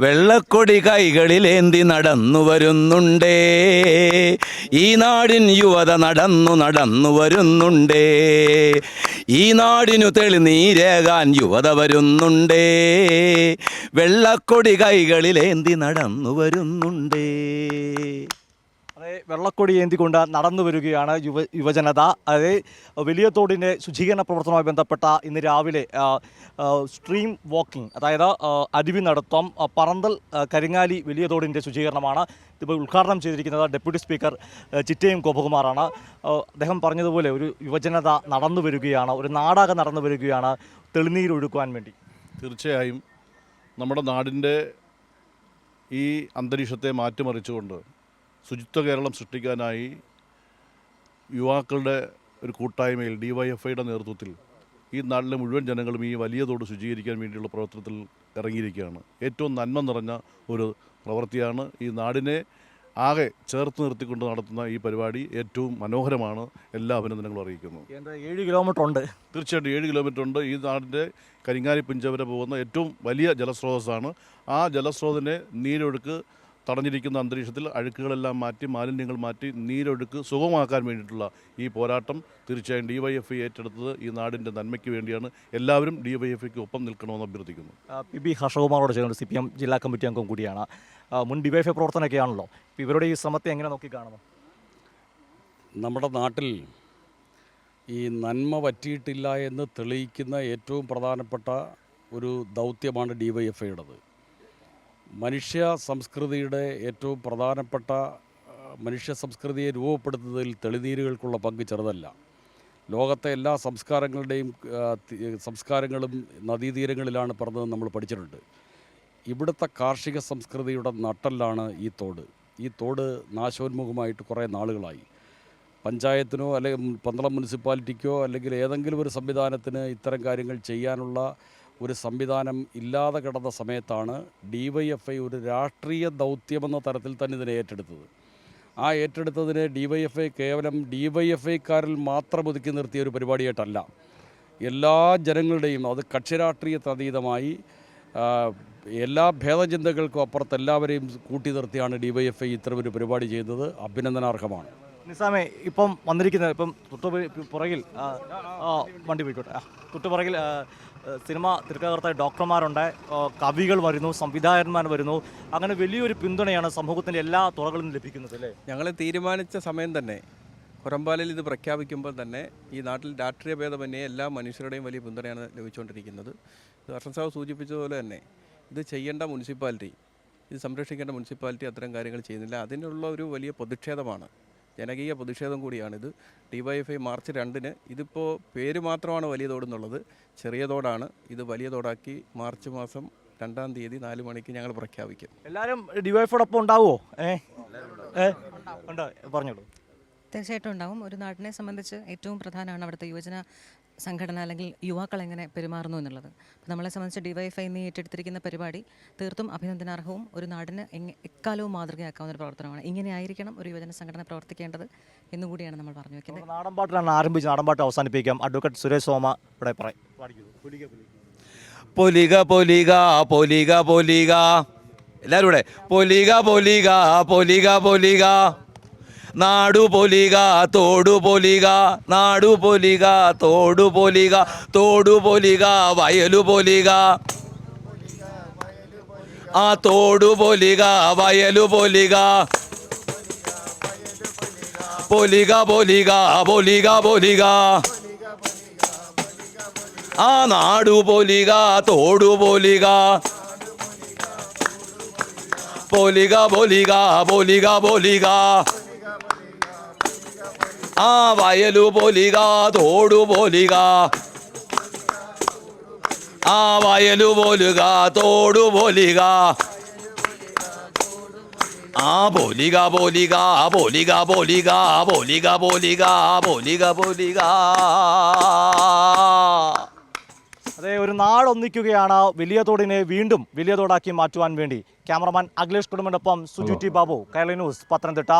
വെള്ളക്കൊടി കൈകളിലേന്തി നടന്നു വരുന്നുണ്ടേ, ഈ നാടിൻ യുവത നടന്നു വരുന്നുണ്ടേ, ഈ നാടിനു തെളിനീരേകാൻ യുവത വരുന്നുണ്ടേ, വെള്ളക്കൊടി കൈകളിലേന്തി നടന്നു വരുന്നുണ്ടേ. അതെ, വെള്ളക്കൊടി ഏന്തിക്കൊണ്ട് നടന്നു വരികയാണ് യുവജനത. അതായത് വലിയതോടിൻ്റെ ശുചീകരണ പ്രവർത്തനവുമായി ബന്ധപ്പെട്ട ഇന്ന് രാവിലെ സ്ട്രീം വാക്കിംഗ്, അതായത് അരുവി നടത്തം, പറന്തൽ കരിങ്ങാലി വലിയതോടിൻ്റെ ശുചീകരണമാണ് ഇപ്പോൾ ഉദ്ഘാടനം ചെയ്തിരിക്കുന്നത് ഡെപ്യൂട്ടി സ്പീക്കർ ചിറ്റയം ഗോപകുമാറാണ്. അദ്ദേഹം പറഞ്ഞതുപോലെ ഒരു യുവജനത നടന്നു വരികയാണ്, ഒരു നാടകം നടന്നു വരികയാണ് തെളിനീരൊഴുക്കുവാൻ വേണ്ടി. തീർച്ചയായും നമ്മുടെ നാടിൻ്റെ ഈ അന്തരീക്ഷത്തെ മാറ്റിമറിച്ചുകൊണ്ട് ശുചിത്വ കേരളം സൃഷ്ടിക്കാനായി യുവാക്കളുടെ ഒരു കൂട്ടായ്മയിൽ DYFIയുടെ നേതൃത്വത്തിൽ ഈ നാട്ടിലെ മുഴുവൻ ജനങ്ങളും ഈ വലിയ തോട് ശുചീകരിക്കാൻ വേണ്ടിയുള്ള പ്രവർത്തനത്തിൽ ഇറങ്ങിയിരിക്കുകയാണ്. ഏറ്റവും നന്മ നിറഞ്ഞ ഒരു പ്രവൃത്തിയാണ്. ഈ നാടിനെ ആകെ ചേർത്ത് നിർത്തിക്കൊണ്ട് നടത്തുന്ന ഈ പരിപാടി ഏറ്റവും മനോഹരമാണ്. എല്ലാ അഭിനന്ദനങ്ങളും അറിയിക്കുന്നു. 7 കിലോമീറ്റർ ഉണ്ട്. തീർച്ചയായിട്ടും 7 കിലോമീറ്റർ ഉണ്ട്. ഈ നാടിൻ്റെ കരിങ്ങാലി പുഞ്ച വരെ പോകുന്ന ഏറ്റവും വലിയ ജലസ്രോതസ്സാണ്. ആ ജലസ്രോതസ്സിനെ നീരൊഴുക്ക് തടഞ്ഞിരിക്കുന്ന അന്തരീക്ഷത്തിൽ അഴുക്കുകളെല്ലാം മാറ്റി, മാലിന്യങ്ങൾ മാറ്റി നീരൊഴുക്ക് സുഗമമാക്കാൻ വേണ്ടിയിട്ടുള്ള ഈ പോരാട്ടം തീർച്ചയായും DYFI ഏറ്റെടുത്തത് ഈ നാടിൻ്റെ നന്മയ്ക്ക് വേണ്ടിയാണ്. എല്ലാവരും DYFIക്ക് ഒപ്പം നിൽക്കണമെന്ന് അഭ്യർത്ഥിക്കുന്നു. PB ഹർഷകുമാറോട് ചേർന്ന് CPM ജില്ലാ കമ്മിറ്റി അംഗം കൂടിയാണ്. മുൻ DYFI പ്രവർത്തനമൊക്കെയാണല്ലോ. ഇവരുടെ ഈ ശ്രമത്തെ എങ്ങനെ നോക്കിക്കാണുന്നു? നമ്മുടെ നാട്ടിൽ ഈ നന്മ പറ്റിയിട്ടില്ല എന്ന് തെളിയിക്കുന്ന ഏറ്റവും പ്രധാനപ്പെട്ട ഒരു ദൗത്യമാണ് DYFIയുടേത്. മനുഷ്യ സംസ്കൃതിയുടെ ഏറ്റവും പ്രധാനപ്പെട്ട മനുഷ്യ സംസ്കൃതിയെ രൂപപ്പെടുത്തുന്നതിൽ തെളിനീരുകൾക്കുള്ള പങ്ക് ചെറുതല്ല. ലോകത്തെ എല്ലാ സംസ്കാരങ്ങളും നദീതീരങ്ങളിലാണ് പിറന്നതെന്ന് നമ്മൾ പഠിച്ചിട്ടുണ്ട്. ഇവിടുത്തെ കാർഷിക സംസ്കൃതിയുടെ നട്ടെല്ലാണ് ഈ തോട്. ഈ തോട് നാശോന്മുഖമായിട്ട് കുറേ നാളുകളായി. പഞ്ചായത്തിനോ അല്ലെങ്കിൽ പന്തളം മുനിസിപ്പാലിറ്റിക്കോ അല്ലെങ്കിൽ ഏതെങ്കിലും ഒരു സംവിധാനത്തിന് ഇത്തരം കാര്യങ്ങൾ ചെയ്യാനുള്ള ഒരു സംവിധാനം ഇല്ലാതെ കിടന്ന സമയത്താണ് DYFI ഒരു രാഷ്ട്രീയ ദൗത്യമെന്ന തരത്തിൽ തന്നെ ഇതിനെ ഏറ്റെടുത്തത്. ആ ഏറ്റെടുത്തതിനെ DYFI കേവലം DYFIക്കാരിൽ മാത്രം ഒതുക്കി നിർത്തിയ ഒരു പരിപാടിയായിട്ടല്ല, എല്ലാ ജനങ്ങളുടെയും, അത് കക്ഷിരാഷ്ട്രീയത്തതീതമായി എല്ലാ ഭേദചിന്തകൾക്കും അപ്പുറത്ത് എല്ലാവരെയും കൂട്ടി നിർത്തിയാണ് DYFI ഇത്തരമൊരു പരിപാടി ചെയ്യുന്നത്. അഭിനന്ദനാർഹമാണ്. നിസാമേ, ഇപ്പം വന്നിരിക്കുന്നത് പുറകിൽ വണ്ടി പോയിക്കോട്ടെ, തൊട്ടുപുറകിൽ സിനിമ തിരക്കകർത്ത ഡോക്ടർമാരുണ്ട്, കവികൾ വരുന്നു, സംവിധായകന്മാർ വരുന്നു. അങ്ങനെ വലിയൊരു പിന്തുണയാണ് സമൂഹത്തിൻ്റെ എല്ലാ തുറകളിൽ നിന്നും ലഭിക്കുന്നത് അല്ലേ? ഞങ്ങൾ തീരുമാനിച്ച സമയം തന്നെ, പുറമ്പാലിൽ ഇത് പ്രഖ്യാപിക്കുമ്പോൾ തന്നെ ഈ നാട്ടിൽ രാഷ്ട്രീയ ഭേദമന്യേ എല്ലാ മനുഷ്യരുടെയും വലിയ പിന്തുണയാണ് ലഭിച്ചുകൊണ്ടിരിക്കുന്നത്. ഹർഷൻ സാഹു സൂചിപ്പിച്ചതുപോലെ തന്നെ ഇത് ചെയ്യേണ്ട മുനിസിപ്പാലിറ്റി, ഇത് സംരക്ഷിക്കേണ്ട മുനിസിപ്പാലിറ്റി അത്തരം കാര്യങ്ങൾ ചെയ്യുന്നില്ല. അതിനുള്ള ഒരു വലിയ പ്രതിഷേധമാണ്, ജനകീയ പ്രതിഷേധം കൂടിയാണിത്. DYFI മാർച്ച് 2-ന്, ഇതിപ്പോൾ പേര് മാത്രമാണ് വലിയ തോടെന്നുള്ളത്, ചെറിയ തോടാണ്. ഇത് വലിയ തോടാക്കി മാർച്ച് മാസം 2-ാം തീയതി 4 മണിക്ക് ഞങ്ങൾ പ്രഖ്യാപിക്കും. എല്ലാവരും DYFIയോടൊപ്പം ഉണ്ടാവുമോ? പറഞ്ഞോളൂ. തീർച്ചയായിട്ടും ഉണ്ടാവും. ഒരു നാടിനെ സംബന്ധിച്ച് ഏറ്റവും പ്രധാനമാണ് അവിടുത്തെ യുവജന സംഘടന അല്ലെങ്കിൽ യുവാക്കൾ എങ്ങനെ പെരുമാറുന്നു എന്നുള്ളത്. അപ്പോൾ നമ്മളെ സംബന്ധിച്ച് DYFI ഇന്ന് ഏറ്റെടുത്തിരിക്കുന്ന പരിപാടി തീർത്തും അഭിനന്ദനാർഹവും ഒരു നാടിന് എക്കാലവും മാതൃകയാക്കാവുന്ന ഒരു പ്രവർത്തനമാണ്. ഇങ്ങനെ ആയിരിക്കണം ഒരു യുവജന സംഘടന പ്രവർത്തിക്കേണ്ടത് എന്നുകൂടിയാണ് നമ്മൾ പറഞ്ഞു വെക്കുന്നത്. നാടൻപാട്ടിലാണ് ആരംഭിച്ച് നാടൻപാട്ട് അവസാനിപ്പിക്കാം. അഡ്വക്കേറ്റ് സുരേഷ് സോമ ഇവിടെ പറയും. പൊലിക പൊലിക പൊലിക പൊലിക, എല്ലാവരും ഇവിടെ പൊലിക പൊലിക പൊലിക പൊലിക, നാടു പൊലിക തോടു പൊലിക, നാടു പൊലിക തോടു പൊലിക, തോടു പൊലിക വയലു പൊലിക, ആ തോടു പൊലിക വയലു പൊലിക, പൊലിക പൊലിക പൊലിക പൊലിക, ആ നാടു പൊലിക തോടു പൊലിക, പൊലിക പൊലിക പൊലിക പൊലിക, ആ വയലു പൊലിക തോടു പൊലിക, ആ വയലു പൊലിക തോടു പൊലിക, ആ പൊലിക പൊലിക പൊലിക പൊലിക പൊലിക പൊലിക പൊലിക പൊലിക. അതെ, ഒരു നാടൊന്നിക്കുകയാണ് വലിയ തോടിനെ വീണ്ടും വലിയ തോടാക്കി മാറ്റുവാൻ വേണ്ടി. ക്യാമറമാൻ അഖിലേഷ് കുടുംബനൊപ്പം സുജു ടി ബാബു, കൈരളി ന്യൂസ്, പത്തനംതിട്ട.